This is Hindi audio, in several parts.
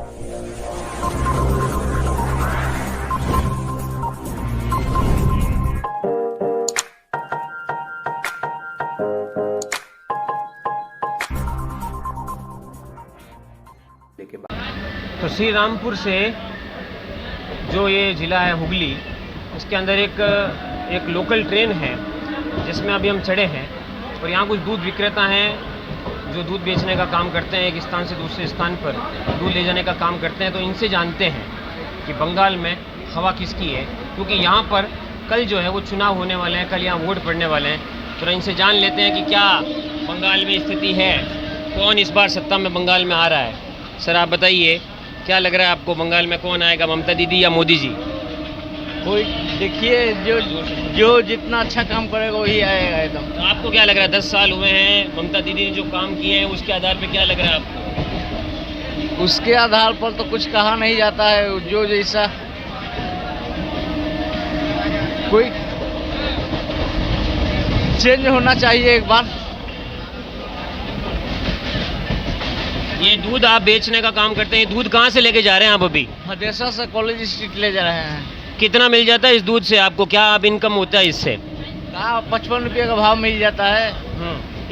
तो श्री रामपुर से जो ये ज़िला है हुगली, इसके अंदर एक लोकल ट्रेन है जिसमें अभी हम चढ़े हैं। और यहाँ कुछ दूध विक्रेता हैं जो दूध बेचने का काम करते हैं, एक स्थान से दूसरे स्थान पर दूध ले जाने का काम करते हैं। तो इनसे जानते हैं कि बंगाल में हवा किसकी है, क्योंकि यहाँ पर कल जो है वो चुनाव होने वाले हैं, कल यहाँ वोट पड़ने वाले हैं। तो इनसे जान लेते हैं कि क्या बंगाल में स्थिति है, कौन इस बार सत्ता में बंगाल में आ रहा है। सर आप बताइए, क्या लग रहा है आपको, बंगाल में कौन आएगा, ममता दीदी या मोदी जी? कोई देखिए, जो जितना अच्छा काम करेगा वही आएगा एकदम। तो आपको क्या लग रहा है, 10 साल हुए हैं, ममता दीदी ने जो काम किए हैं उसके आधार पे क्या लग रहा है आपको? उसके आधार पर तो कुछ कहा नहीं जाता है, जो जैसा कोई चेंज होना चाहिए एक बार। ये दूध आप बेचने का काम करते हैं, दूध कहाँ से लेके जा रहे हैं आप अभी? मदेसा से कॉलेज स्ट्रीट ले जा रहे हैं। कितना मिल जाता है इस दूध से आपको, क्या आप इनकम होता है इससे? कहाँ 55 रुपये का भाव मिल जाता है।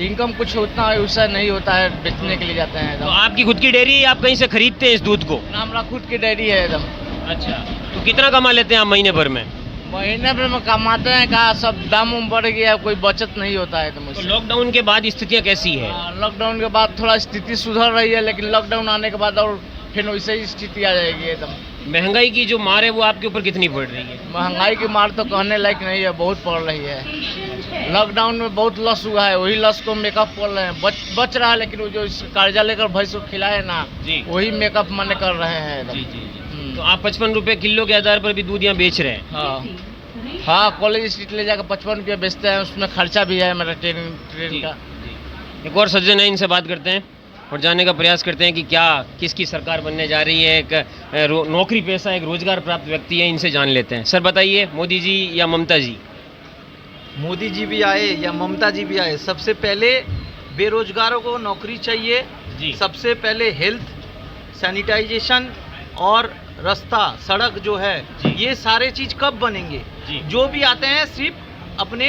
इनकम कुछ उतना वैसा नहीं होता है, बेचने के लिए जाते हैं। तो आपकी खुद की डेयरी है, आप कहीं से खरीदते हैं इस दूध को? हमारा खुद की डेयरी है एकदम। अच्छा, तो कितना कमा लेते हैं आप महीने भर में? महीने भर में कमाते हैं, कहा सब दाम बढ़ गया, कोई बचत नहीं होता है। तो लॉकडाउन के बाद स्थितियाँ कैसी है? लॉकडाउन के बाद थोड़ा स्थिति सुधर रही है, लेकिन लॉकडाउन आने के बाद और फिर वैसे ही स्थिति आ जाएगी एकदम। महंगाई की जो मार है वो आपके ऊपर कितनी पड़ रही है? महंगाई की मार तो कहने लायक नहीं है, बहुत पड़ रही है। लॉकडाउन में बहुत लॉस हुआ है, वही लॉस को मेकअप कर रहे हैं। बच रहा है, लेकिन वो जो कर्जा लेकर भैंस को खिलाए ना, वही मेकअप माने कर रहे हैं। जी। तो आप 55 रुपये किलो के आधार पर भी दूध यहाँ बेच रहे हैं? हाँ, कॉलेज स्ट्रीट ले जाकर 55 रुपये बेचते हैं, उसमें खर्चा भी है मेरा ट्रेन का। एक और सज्जन है, इनसे बात करते हैं और जानने का प्रयास करते हैं कि क्या किसकी सरकार बनने जा रही है। एक नौकरी पेशा, एक रोजगार प्राप्त व्यक्ति है, इनसे जान लेते हैं। सर बताइए, मोदी जी या ममता जी? मोदी जी भी आए या ममता जी भी आए, सबसे पहले बेरोजगारों को नौकरी चाहिए जी। सबसे पहले हेल्थ, सैनिटाइजेशन और रास्ता, सड़क जो है, ये सारे चीज कब बनेंगे? जो भी आते हैं सिर्फ अपने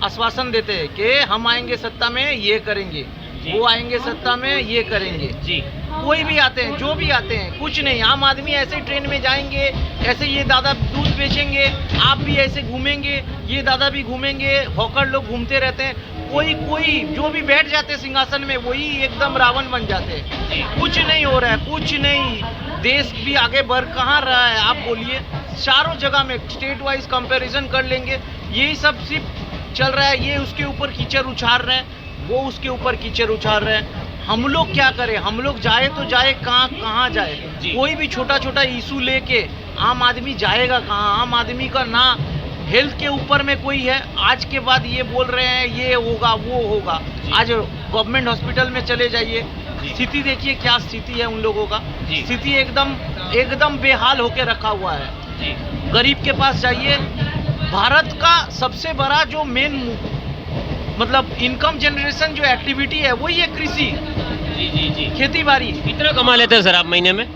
आश्वासन देते हैं कि हम आएंगे सत्ता में ये करेंगे, वो आएंगे सत्ता में ये करेंगे जी। कोई भी आते हैं, जो भी आते हैं, कुछ नहीं। आम आदमी ऐसे ट्रेन में जाएंगे, ऐसे ये दादा दूध बेचेंगे, आप भी ऐसे घूमेंगे, ये दादा भी घूमेंगे, हॉकर लोग घूमते रहते हैं। कोई जो भी बैठ जाते हैं सिंहासन में, वही एकदम रावण बन जाते हैं। कुछ नहीं हो रहा है, कुछ नहीं। देश भी आगे बढ़ कहाँ रहा है, आप बोलिए। चारों जगह में स्टेट वाइज कंपैरिजन कर लेंगे, यही सब सिर्फ चल रहा है। ये उसके ऊपर कीचड़ उछाल रहे हैं, वो उसके ऊपर कीचड़ उछाल रहे हैं। हम लोग क्या करें? हम लोग जाए तो जाए कहाँ जाए? कोई भी छोटा छोटा इशू लेके आम आदमी जाएगा कहाँ? आम आदमी का ना हेल्थ के ऊपर में कोई है। आज के बाद ये बोल रहे हैं ये होगा वो होगा। आज गवर्नमेंट हॉस्पिटल में चले जाइए, स्थिति देखिए क्या स्थिति है उन लोगों का। स्थिति एकदम बेहाल होके रखा हुआ है। गरीब के पास जाइए, भारत का सबसे बड़ा जो मेन मतलब इनकम जनरेशन जो एक्टिविटी है वही है कृषि। जी। खेती बाड़ी। कितना कमा लेते हैं सर आप महीने में?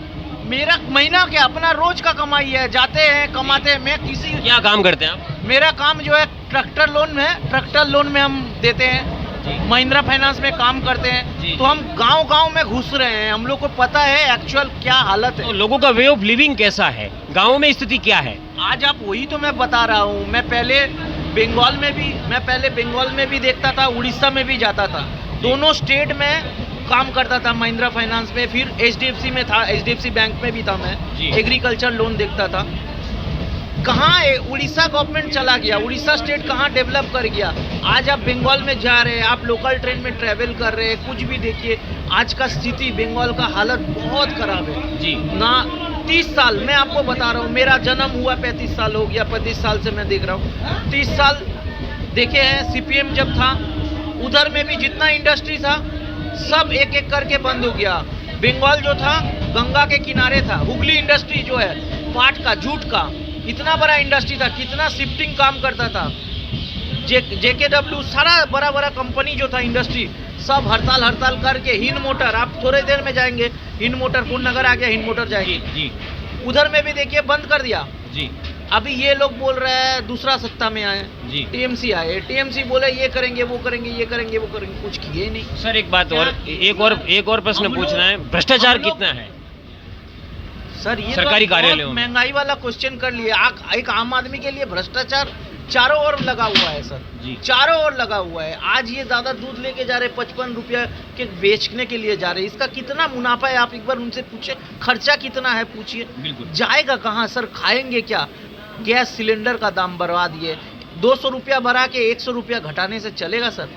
मेरा महीना क्या, अपना रोज का कमाई है। जाते हैं, कमाते हैं। मैं किसी क्या काम करते हैं आप? मेरा काम जो है ट्रैक्टर लोन है, ट्रैक्टर लोन में हम देते हैं। महिंद्रा फाइनेंस में काम करते हैं। तो हम गांव में घुस रहे हैं, हम लोग को पता है एक्चुअल क्या हालत है। तो लोगों का वे ऑफ लिविंग कैसा है, गाँव में स्थिति क्या है? आज आप वही तो मैं बता रहा हूँ। मैं पहले बंगाल में भी देखता था, उड़ीसा में भी जाता था। दोनों स्टेट में काम करता था महिंद्रा फाइनेंस में, फिर HDFC में था, HDFC बैंक में भी था मैं। एग्रीकल्चर लोन देखता था। कहाँ उड़ीसा गवर्नमेंट चला गया, उड़ीसा स्टेट कहाँ डेवलप कर गया। आज आप बंगाल में जा रहे हैं, आप लोकल ट्रेन में ट्रैवल कर रहे हैं, कुछ भी देखिए। आज का स्थिति बंगाल का हालत बहुत खराब है जी ना। 30 साल मैं आपको बता रहा हूँ, मेरा जन्म हुआ 35 साल हो गया, 35 साल से मैं देख रहा हूँ। 30 साल देखे हैं। CPM जब था, उधर में भी जितना इंडस्ट्री था सब एक एक करके बंद हो गया। बंगाल जो था गंगा के किनारे था। हुगली इंडस्ट्री जो है पाट का, जूट का, इतना बड़ा इंडस्ट्री था, कितना शिफ्टिंग काम करता था। JKW सारा बड़ा कंपनी जो था इंडस्ट्री सब हड़ताल हड़ताल करके हिंद मोटर, आप थोड़ी देर में जाएंगे हिंद मोटर, पूर्ण नगर आ गया हिंद मोटर जाएगी जी उधर में भी देखिए बंद कर दिया जी। अभी ये लोग बोल रहे हैं दूसरा सत्ता में आए जी, टीएमसी आए, टीएमसी बोले ये करेंगे वो करेंगे ये करेंगे वो करेंगे, कुछ किए ही नहीं। सर एक बात और, एक और प्रश्न पूछना है, भ्रष्टाचार कितना है सर? ये सरकारी तो कार्यालयों में महंगाई वाला क्वेश्चन कर लिए। एक आम आदमी के लिए भ्रष्टाचार चारों ओर लगा हुआ है सर जी, चारों ओर लगा हुआ है। आज ये दादा दूध लेके जा रहे 55 रुपया के बेचने के लिए जा रहे, इसका कितना मुनाफा है आप एक बार उनसे पूछे, खर्चा कितना है पूछिए, जाएगा कहाँ सर? खाएंगे क्या? गैस सिलेंडर का दाम बढ़ा दिए, 200 रुपया बढ़ा के 100 रुपया घटाने से चलेगा सर?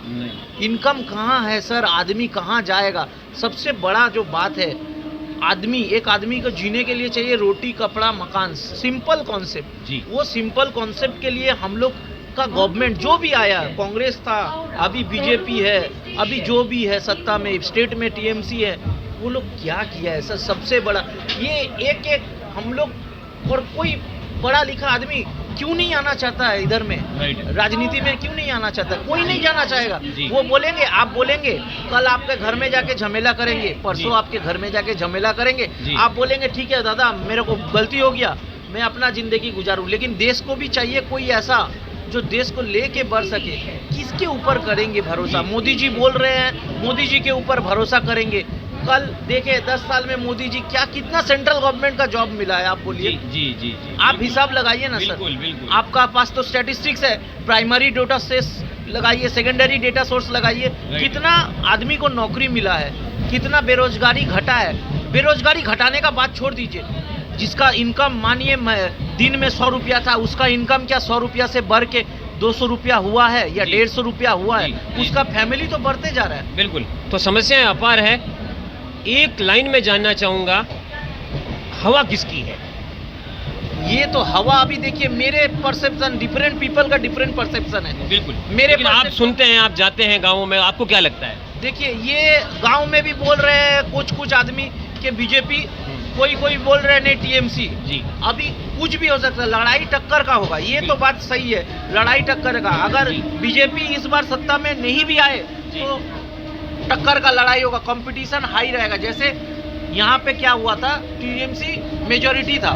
इनकम कहाँ है सर? आदमी कहाँ जाएगा? सबसे बड़ा जो बात है, एक आदमी को जीने के लिए चाहिए रोटी कपड़ा मकान, सिंपल कॉन्सेप्ट जी। वो सिंपल कॉन्सेप्ट के लिए हम लोग का गवर्नमेंट जो भी आया, कांग्रेस था, अभी बीजेपी है, अभी जो भी है सत्ता में, स्टेट में टीएमसी है, वो लोग क्या किया है सर? सबसे बड़ा ये एक हम लोग, और कोई पढ़ा लिखा आदमी क्यों नहीं आना चाहता है इधर में, राजनीति में क्यों नहीं आना चाहता? कोई नहीं जाना चाहेगा। वो बोलेंगे, आप बोलेंगे कल आपके घर में जाके झमेला करेंगे, परसों आपके घर में जाके झमेला करेंगे, आप बोलेंगे ठीक है दादा मेरे को गलती हो गया, मैं अपना जिंदगी गुजारूं। लेकिन देश को भी चाहिए कोई ऐसा जो देश को लेके बढ़ सके। किसके ऊपर करेंगे भरोसा? मोदी जी बोल रहे हैं मोदी जी के ऊपर भरोसा करेंगे। कल देखे 10 साल में मोदी जी कितना सेंट्रल गवर्नमेंट का जॉब मिला है आप बोलिए? जी, आप हिसाब लगाइए ना सर। बिल्कुल। आपका पास तो स्टैटिस्टिक्स है, प्राइमरी डेटा सोर्स लगाइए, सेकेंडरी डेटा सोर्स लगाइए, कितना आदमी को नौकरी मिला है, कितना बेरोजगारी घटा है। बेरोजगारी घटाने का बात छोड़ दीजिए, जिसका इनकम मानिए दिन में 100 रुपया था, उसका इनकम क्या 100 रुपया से बढ़ के 200 रुपया हुआ है या 150 रुपया हुआ है, उसका फैमिली तो बढ़ते जा रहा है। बिल्कुल। तो समस्याएं अपार है। एक लाइन में जानना चाहूंगा, हवा किसकी है? ये तो हवा अभी देखिए, मेरे परसेप्शन, डिफरेंट पीपल का डिफरेंट परसेप्शन है। बिल्कुल। लेकिन आप सुनते हैं, आप जाते हैं गाँव में, आपको क्या लगता है? देखिए ये गांव में भी बोल रहे हैं कुछ आदमी के बीजेपी, कोई बोल रहे नहीं टीएमसी जी। अभी कुछ भी हो सकता है, लड़ाई टक्कर का होगा, ये तो बात सही है, लड़ाई टक्कर का। अगर बीजेपी इस बार सत्ता में नहीं भी आए तो टक्कर का लड़ाई होगा, कंपटीशन हाई रहेगा। जैसे यहाँ पे क्या हुआ था, टीएमसी मेजॉरिटी था,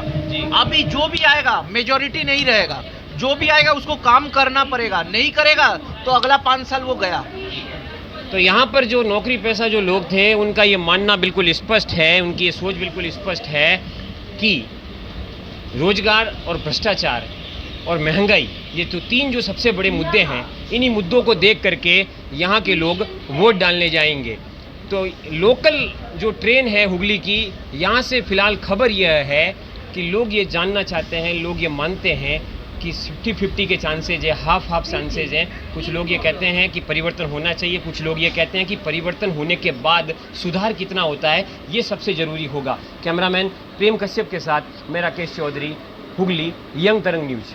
अभी जो भी आएगा मेजॉरिटी नहीं रहेगा, जो भी आएगा उसको काम करना पड़ेगा, नहीं करेगा तो अगला 5 साल वो गया। तो यहाँ पर जो नौकरी पेशा जो लोग थे, उनका ये मानना बिल्कुल स्पष्ट है, उनकी ये सोच बिल्कुल स्पष्ट है कि रोजगार और भ्रष्टाचार और महंगाई, ये तो 3 जो सबसे बड़े मुद्दे हैं, इन्हीं मुद्दों को देख करके यहाँ के लोग वोट डालने जाएंगे। तो लोकल जो ट्रेन है हुगली की, यहाँ से फ़िलहाल खबर यह है कि लोग ये जानना चाहते हैं, लोग ये मानते हैं कि 50-50 के चांसेज है, हाफ चांसेज हैं। कुछ लोग ये कहते हैं कि परिवर्तन होना चाहिए, कुछ लोग ये कहते हैं कि परिवर्तन होने के बाद सुधार कितना होता है ये सबसे ज़रूरी होगा। कैमरामैन प्रेम कश्यप के साथ मैं राकेश चौधरी, हुगली, यंग तरंग न्यूज़।